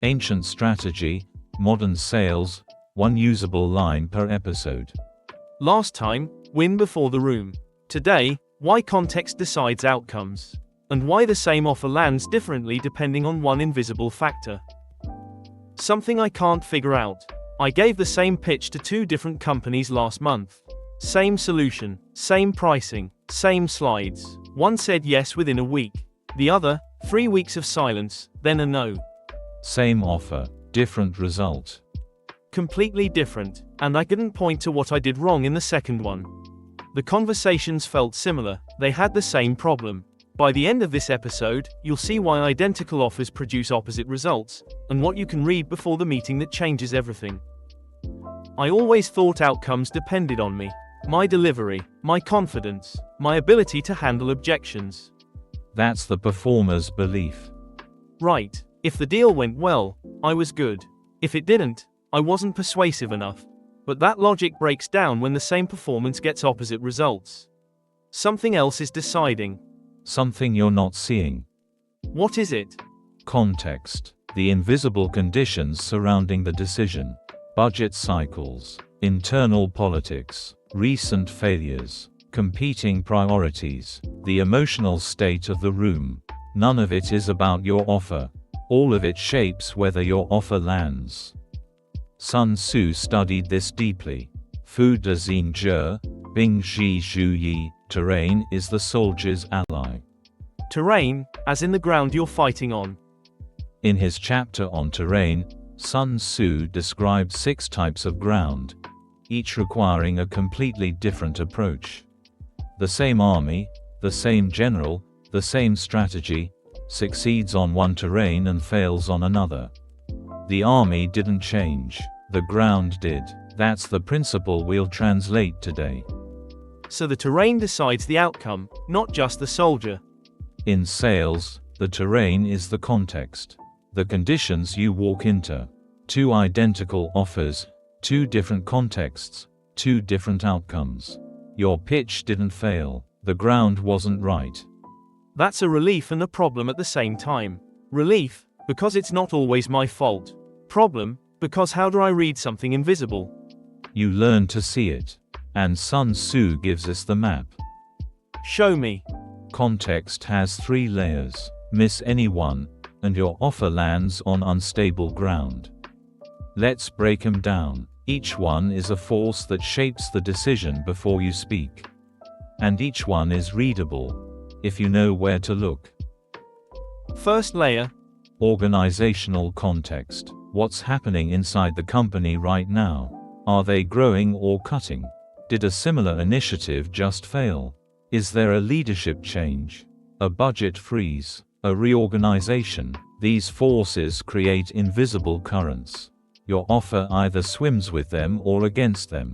Ancient strategy, modern sales, one usable line per episode. Last time, win before the room. Today, why context decides outcomes. And why the same offer lands differently depending on one invisible factor. Something I can't figure out. I gave the same pitch to 2 different companies last month. Same solution, same pricing, same slides. One said yes within a week. The other, 3 weeks of silence, then a no. Same offer, different result. Completely different, and I couldn't point to what I did wrong in the second one. The conversations felt similar, they had the same problem. By the end of this episode, you'll see why identical offers produce opposite results, and what you can read before the meeting that changes everything. I always thought outcomes depended on me. My delivery, my confidence, my ability to handle objections. That's the performer's belief. Right, if the deal went well, I was good. If it didn't, I wasn't persuasive enough. But that logic breaks down when the same performance gets opposite results. Something else is deciding. Something you're not seeing. What is it? Context. The invisible conditions surrounding the decision. Budget cycles. Internal politics. Recent failures. Competing priorities. The emotional state of the room. None of it is about your offer. All of it shapes whether your offer lands. Sun Tzu studied this deeply. Fu de Xin Zhe, Bing Ji Zhu Yi. Terrain is the soldier's ally. Terrain, as in the ground you're fighting on. In his chapter on terrain, Sun Tzu described 6 types of ground, each requiring a completely different approach. The same army, the same general, the same strategy, succeeds on one terrain and fails on another. The army didn't change, the ground did. That's the principle we'll translate today. So the terrain decides the outcome, not just the soldier. In sales, the terrain is the context. The conditions you walk into. 2 identical offers, 2 different contexts, 2 different outcomes. Your pitch didn't fail, the ground wasn't right. That's a relief and a problem at the same time. Relief, because it's not always my fault. Problem, because how do I read something invisible? You learn to see it. And Sun Tzu gives us the map. Show me. Context has 3 layers. Miss any one, and your offer lands on unstable ground. Let's break them down. Each one is a force that shapes the decision before you speak. And each one is readable, if you know where to look. First layer. Organizational context. What's happening inside the company right now? Are they growing or cutting? Did a similar initiative just fail? Is there a leadership change? A budget freeze? A reorganization? These forces create invisible currents. Your offer either swims with them or against them.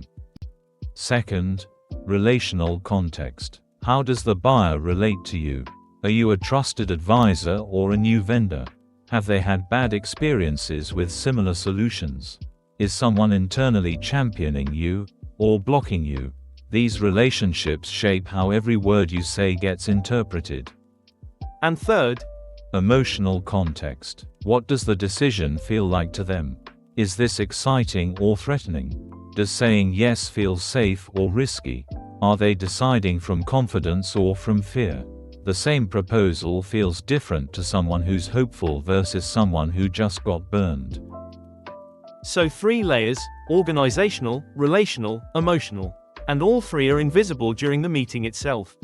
Second, relational context. How does the buyer relate to you? Are you a trusted advisor or a new vendor? Have they had bad experiences with similar solutions? Is someone internally championing you, or blocking you? These relationships shape how every word you say gets interpreted. And third, emotional context. What does the decision feel like to them? Is this exciting or threatening? Does saying yes feel safe or risky? Are they deciding from confidence or from fear? The same proposal feels different to someone who's hopeful versus someone who just got burned. So 3 layers: organizational, relational, emotional. And all 3 are invisible during the meeting itself.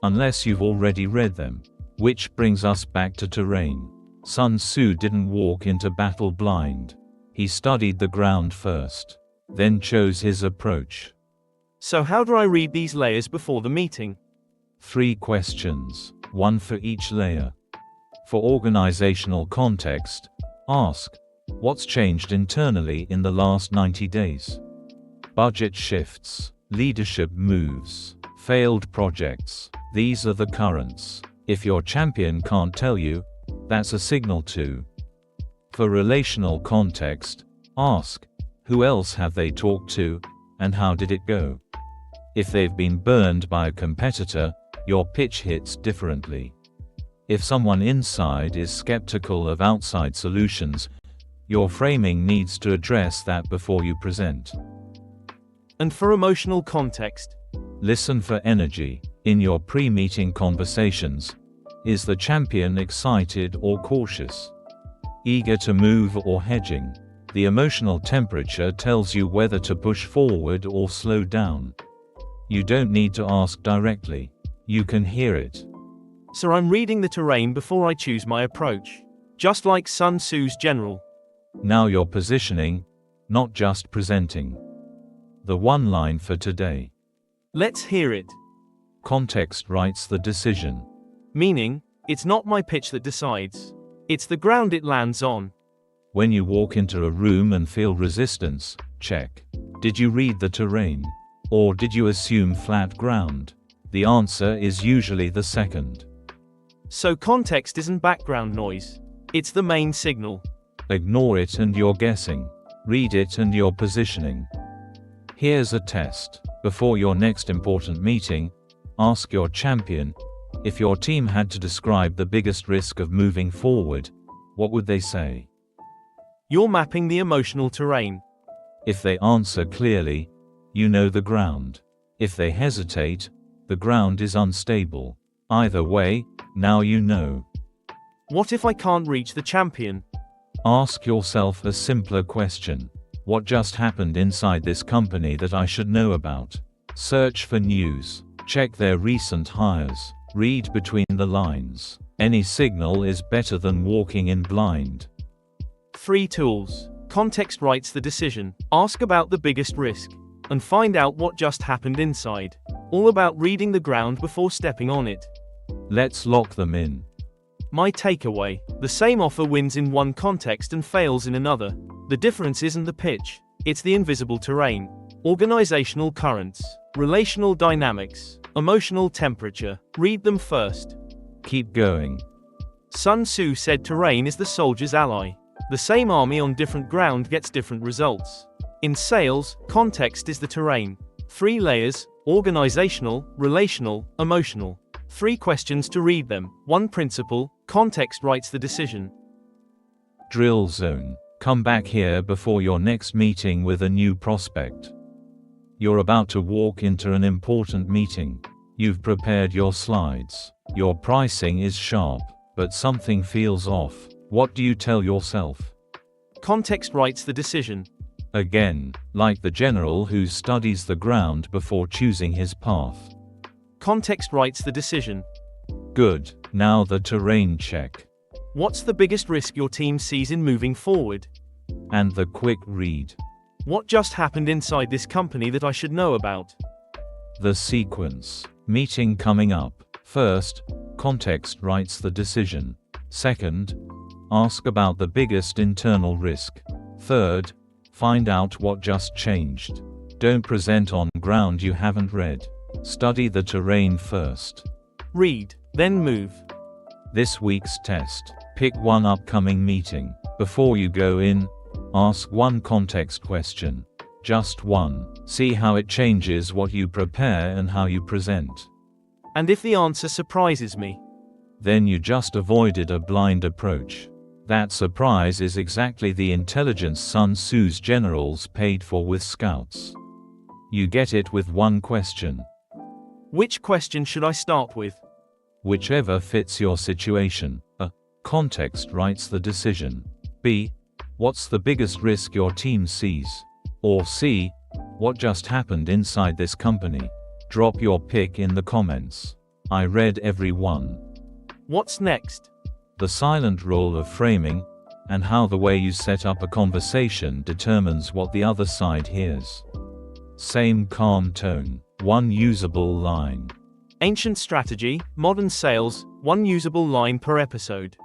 Unless you've already read them. Which brings us back to terrain. Sun Tzu didn't walk into battle blind. He studied the ground first, then chose his approach. So how do I read these layers before the meeting? 3 questions, 1 for each layer. For organizational context, ask, what's changed internally in the last 90 days? Budget shifts, leadership moves, failed projects. These are the currents. If your champion can't tell you, that's a signal to. For relational context, ask, who else have they talked to, and how did it go? If they've been burned by a competitor, your pitch hits differently. If someone inside is skeptical of outside solutions, Your framing needs to address that before you present. And for emotional context, listen for energy. In your pre-meeting conversations, is the champion excited or cautious? Eager to move or hedging? The emotional temperature tells you whether to push forward or slow down. You don't need to ask directly. You can hear it. So I'm reading the terrain before I choose my approach. Just like Sun Tzu's general. Now you're positioning, not just presenting. The one line for today. Let's hear it. Context writes the decision. Meaning, it's not my pitch that decides. It's the ground it lands on. When you walk into a room and feel resistance, check. Did you read the terrain? Or did you assume flat ground? The answer is usually the second. So context isn't background noise. It's the main signal. Ignore it and you're guessing. Read it and you're positioning. Here's a test. Before your next important meeting, ask your champion, if your team had to describe the biggest risk of moving forward, what would they say? You're mapping the emotional terrain. If they answer clearly, you know the ground. If they hesitate, the ground is unstable. Either way, now you know. What if I can't reach the champion? Ask yourself a simpler question. What just happened inside this company that I should know about? Search for news. Check their recent hires. Read between the lines. Any signal is better than walking in blind. 3 tools. Context writes the decision. Ask about the biggest risk. And find out what just happened inside. All about reading the ground before stepping on it. Let's lock them in. My takeaway: the same offer wins in one context and fails in another. The difference isn't the pitch, it's the invisible terrain. Organizational currents, relational dynamics, emotional temperature. Read them first. Keep going. Sun Tzu said terrain is the soldier's ally. The same army on different ground gets different results. In sales, context is the terrain. 3 layers: organizational, relational, emotional. 3 questions to read them. 1 principle: context writes the decision. Drill zone. Come back here before your next meeting with a new prospect. You're about to walk into an important meeting. You've prepared your slides. Your pricing is sharp, but something feels off. What do you tell yourself? Context writes the decision. Again, like the general who studies the ground before choosing his path. Context writes the decision. Good. Now the terrain check. What's the biggest risk your team sees in moving forward? And the quick read. What just happened inside this company that I should know about? The sequence. Meeting coming up. First, context writes the decision. Second, ask about the biggest internal risk. Third, find out what just changed. Don't present on ground you haven't read. Study the terrain first. Read, then move. This week's test. Pick one upcoming meeting. Before you go in, ask one context question. Just one. See how it changes what you prepare and how you present. And if the answer surprises me? Then you just avoided a blind approach. That surprise is exactly the intelligence Sun Tzu's generals paid for with scouts. You get it with one question. Which question should I start with? Whichever fits your situation. A. Context writes the decision. B. What's the biggest risk your team sees? Or C. What just happened inside this company? Drop your pick in the comments. I read every one. What's next? The silent role of framing, and how the way you set up a conversation determines what the other side hears. Same calm tone, one usable line. Ancient strategy, modern sales, one usable line per episode.